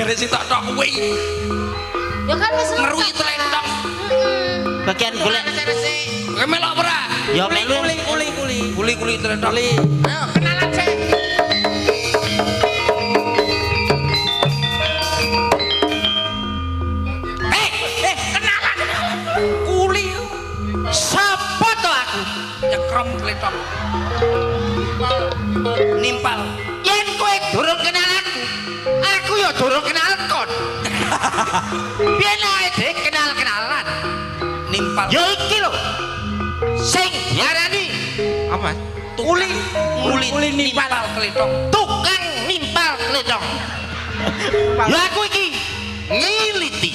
gagare sitok tok kuwi. Ya kan wis Ngeruhi telendang. Bagian golek. Kowe melok ora? Ya melu. Kuli telendang. ayo kenalan sih. Kenalan. Kuli. Sapa to aku? Nyekrong telendang. Nimpal. Yen kowe durung kenal aku ya durung kenal kon. Biyen ae dek kenal-kenalan. Nimpal. Ya iki lho. Sing diarani apa? Kuli nimpal telendang. Tukang nimpal kledong. Ya aku iki ngiliti.